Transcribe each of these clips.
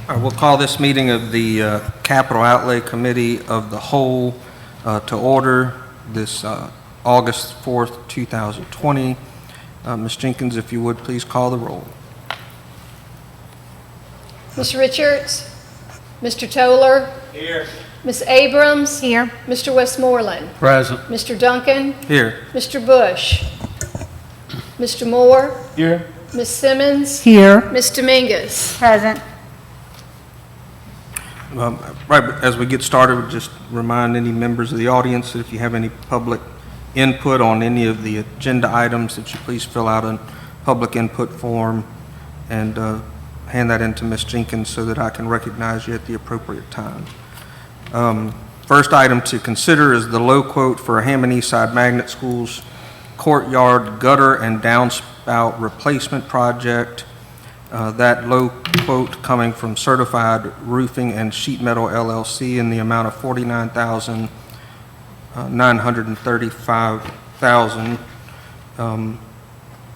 All right, we'll call this meeting of the Capital Outlay Committee of the Whole to order this August 4th, 2020. Ms. Jenkins, if you would, please call the roll. Ms. Richards? Mr. Toller? Here. Ms. Abrams? Here. Mr. Westmoreland? Present. Mr. Duncan? Here. Mr. Bush? Mr. Moore? Here. Ms. Simmons? Here. Ms. Dominguez? Present. Right, but as we get started, we'll just remind any members of the audience that if you have any public input on any of the agenda items, that you please fill out a public input form and hand that in to Ms. Jenkins so that I can recognize you at the appropriate time. First item to consider is the low quote for Hammond Eastside Magnet School's courtyard gutter and downspout replacement project. That low quote coming from Certified Roofing and Sheet Metal LLC in the amount of $49,935,000.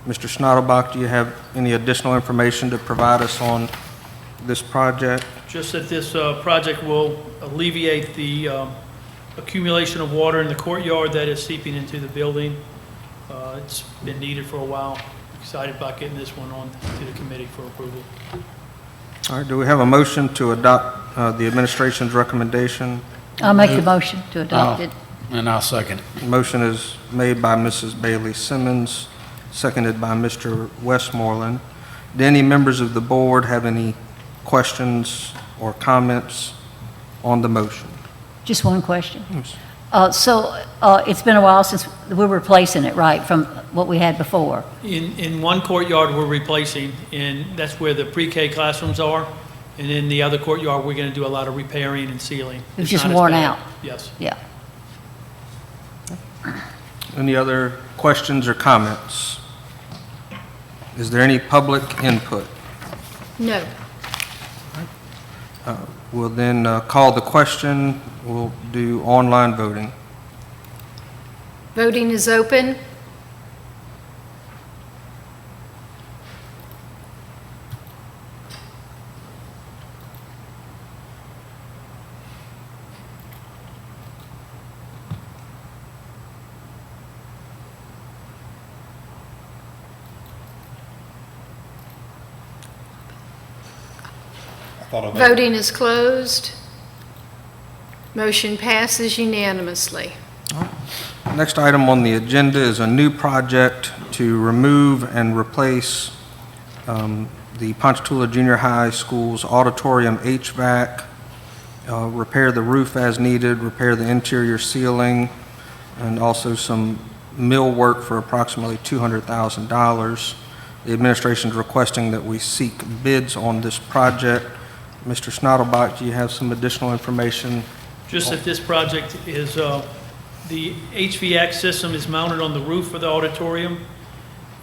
Mr. Schnottelbach, do you have any additional information to provide us on this project? Just that this project will alleviate the accumulation of water in the courtyard that is seeping into the building. It's been needed for a while. Excited about getting this one on to the committee for approval. All right, do we have a motion to adopt the administration's recommendation? I'll make the motion to adopt it. And I'll second it. Motion is made by Mrs. Bailey Simmons, seconded by Mr. Westmoreland. Do any members of the board have any questions or comments on the motion? Just one question. Yes. It's been a while since we're replacing it, right, from what we had before? In one courtyard we're replacing, and that's where the pre-K classrooms are. And in the other courtyard, we're going to do a lot of repairing and sealing. It was It's just not as worn bad. out. Yes. Yeah. Any other questions or comments? Is there any public input? No. We'll then call the question. We'll do online voting. Voting is open. Voting is closed. Motion passes unanimously. Next item on the agenda is a new project to remove and replace the Ponchatoula Junior High School's auditorium HVAC, repair the roof as needed, repair the interior ceiling, and also some mill work for approximately $200,000. The administration is requesting that we seek bids on this project. Mr. Schnottelbach, do you have some additional information? Just that this project is, the HVAC system is mounted on the roof of the auditorium,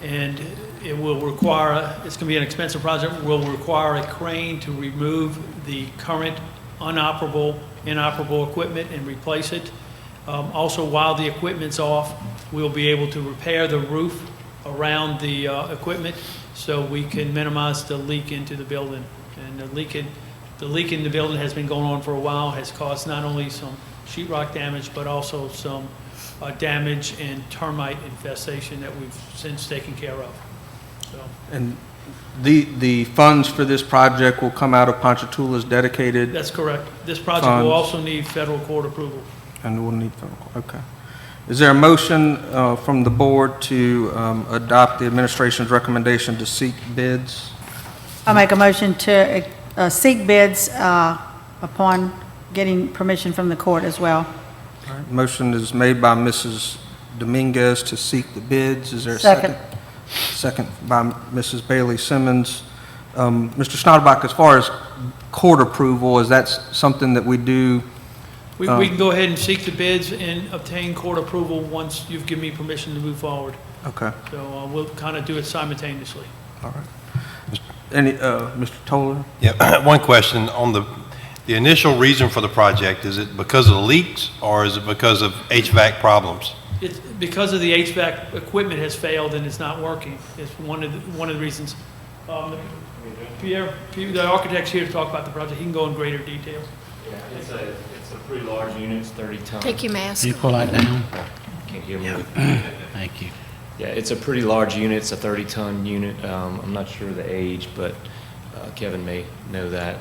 and it will require, it's going to be an expensive project, will require a crane to remove the current inoperable equipment and replace it. Also, while the equipment's off, we'll be able to repair the roof around the equipment so we can minimize the leak into the building. And the leak in the building has been going on for a while, has caused not only some sheetrock damage, but also some damage and termite infestation that we've since taken care of. So, And the funds for this project will come out of Ponchatoula's dedicated? that's correct. This project Funds. will also need federal court approval. And we'll need federal, okay. Is there a motion from the board to adopt the administration's recommendation to seek bids? I'll make a motion to seek bids upon getting permission from the court as well. All right, motion is made by Mrs. Dominguez to seek the bids. Is there a Second. Second by Mrs. Bailey Simmons. Mr. Schnottelbach, as far as court approval, is that something that we do? We can go ahead and seek the bids and obtain court approval once you've given me permission to move forward. Okay, So we'll kind of do it simultaneously. all right. Any, Mr. Toller? Yeah, one question on the initial reason for the project. Is it because of the leaks or is it because of HVAC problems? It's because of the HVAC equipment has failed and it's not working. It's one of the reasons. Pierre, the architect's here to talk about the project. He can go in greater detail. Yeah, it's a pretty large unit, it's 30 ton. Take your mask Can you off. pull that down? Can't hear me. Thank you. Yeah, it's a pretty large unit, it's a 30-ton unit. I'm not sure the age, but Kevin may know that.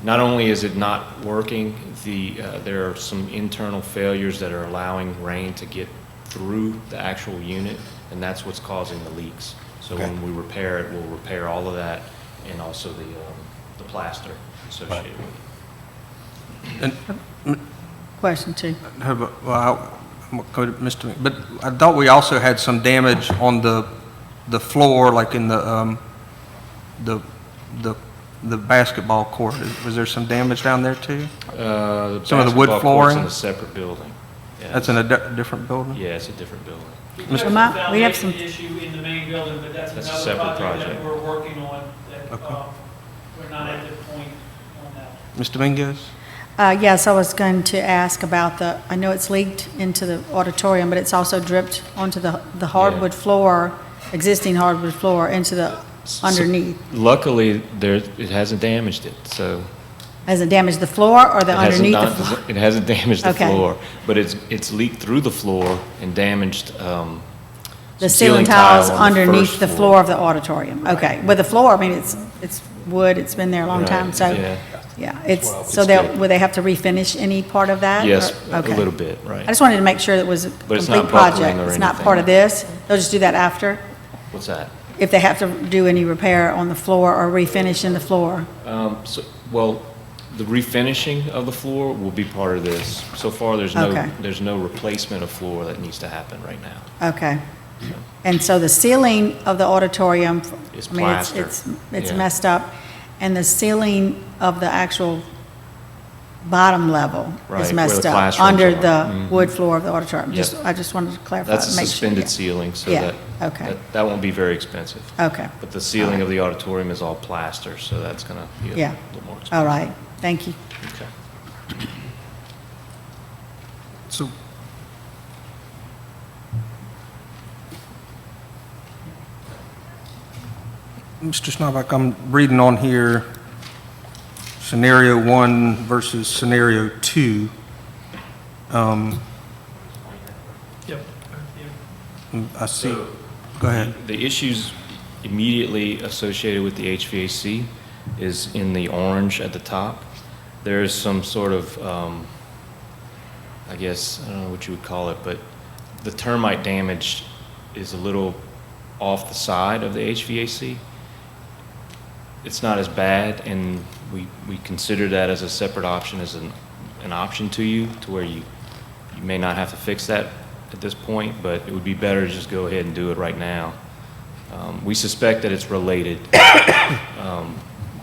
Not only is it not working, there are some internal failures that are allowing rain to get through the actual unit, and that's what's causing the leaks. So Okay. when we repair it, we'll repair all of that and also the plaster associated with it. And Question two. I'm gonna go to Mr. But I thought we also had some damage on the floor, like in the basketball court. Was there some damage down there too? The Some of the wood basketball court's flooring? in a separate building. Yeah, That's in a different building? Yeah, it's a different building. Lamont, we have some- Issue in the main building, but that's That's a another separate project that project. we're working on, that, Okay. we're not at the point on that. Ms. Dominguez? Yes, I was going to ask about I know it's leaked into the auditorium, but it's also dripped onto the hardwood floor, existing hardwood floor, into the underneath. Luckily, it hasn't damaged it, so. Has it damaged the floor or the it hasn't underneath the done- floor? It hasn't damaged the Okay. floor, but it's leaked through the floor and damaged, The some ceiling tile tiles on the underneath first the floor of the auditorium? Okay, with the floor, I mean, it's wood, it's been there a long Right, time, so, yeah. yeah, so It's will they have to refinish any part of that? Yes, or- a okay. little bit, I right. just wanted to make sure that it was a But it's complete not buckling project. or It's not anything. part of this? They'll just do that after? What's that? If they have to do any repair on the floor or refinish in the floor? Well, the refinishing of the floor will be part of this. So far, Okay. there's no replacement of floor that needs to happen right now. Okay. And so the ceiling of the auditorium, It's I mean, plaster. it's Yeah. messed up, and the ceiling of the actual bottom level Right, is where messed the up, classrooms under are. the Mhm. wood floor of the auditorium. Yep. I just wanted to clarify. That's a make sure, suspended yeah. ceiling, so Yeah, that, okay. that won't be very expensive. Okay, But the ceiling of the auditorium is all plaster, so that's gonna be a Yeah. little more expensive. all right, thank you. Okay. So, Mr. Snodback, I'm reading on here, scenario 1 versus scenario 2. Yep. I see, go ahead. The issues immediately associated with the HVAC is in the orange at the top. There's some sort of, I guess, I don't know what you would call it, but the termite damage is a little off the side of the HVAC. It's not as bad, and we consider that as a separate option, as an option to you, to where you may not have to fix that at this point, but it would be better to just go ahead and do it right now. We suspect that it's related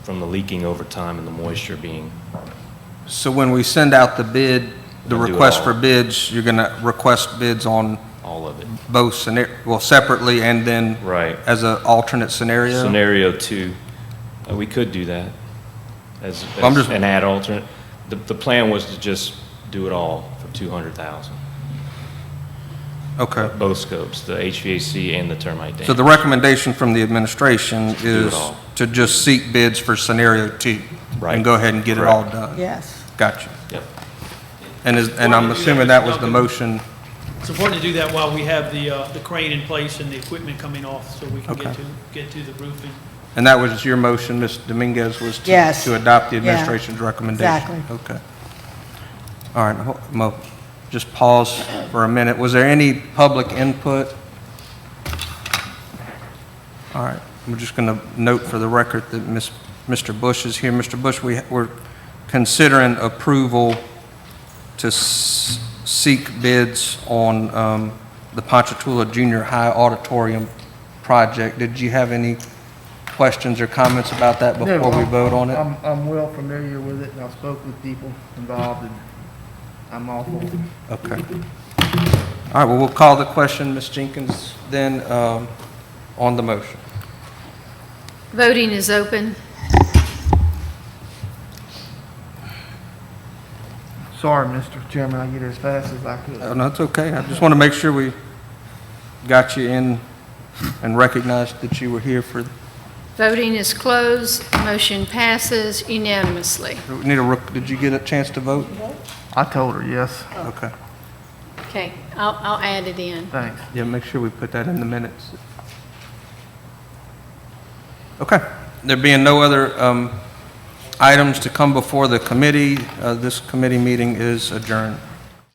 from the leaking over time and the moisture being, So when we send out the bid, the We'll do it request all. for bids, you're going to request bids on all of it. both well, separately and then Right. as an alternate scenario? Scenario 2, we could do that as I'm just- an add alternate. The plan was to just do it all for $200,000, Okay. both scopes, the HVAC and the termite damage. So the recommendation from the administration do it is all. to just seek bids for scenario 2? Right. And go ahead and get it all done? Yes. Gotcha. Yep. And I'm assuming that was the motion? It's important to do that while we have the crane in place and the equipment coming off, so we can Okay. get to the roofing. And that was your motion, Ms. Dominguez, was to Yes. to adopt the Yeah. administration's recommendation? Exactly. Okay. All right, I'm gonna just pause for a minute. Was there any public input? All right, we're just going to note for the record that Mr. Bush is here. Mr. Bush, we're considering approval to seek bids on the Ponchatoula Junior High Auditorium project. Did you have any questions or comments about that No, before we vote on it? I'm well familiar with it, and I've spoke with people involved, and I'm all for it. Okay. All right, well, we'll call the question, Ms. Jenkins, then on the motion. Voting is open. Sorry, Mr. Chairman, I get as fast as I could. No, it's okay. I just want to make sure we got you in and recognized that you were here for Voting is closed. Motion passes unanimously. Did you get a chance to vote? I told her, yes, Okay. Okay, I'll add it in. thanks. Yeah, make sure we put that in the minutes. Okay. There being no other items to come before the committee, this committee meeting is adjourned.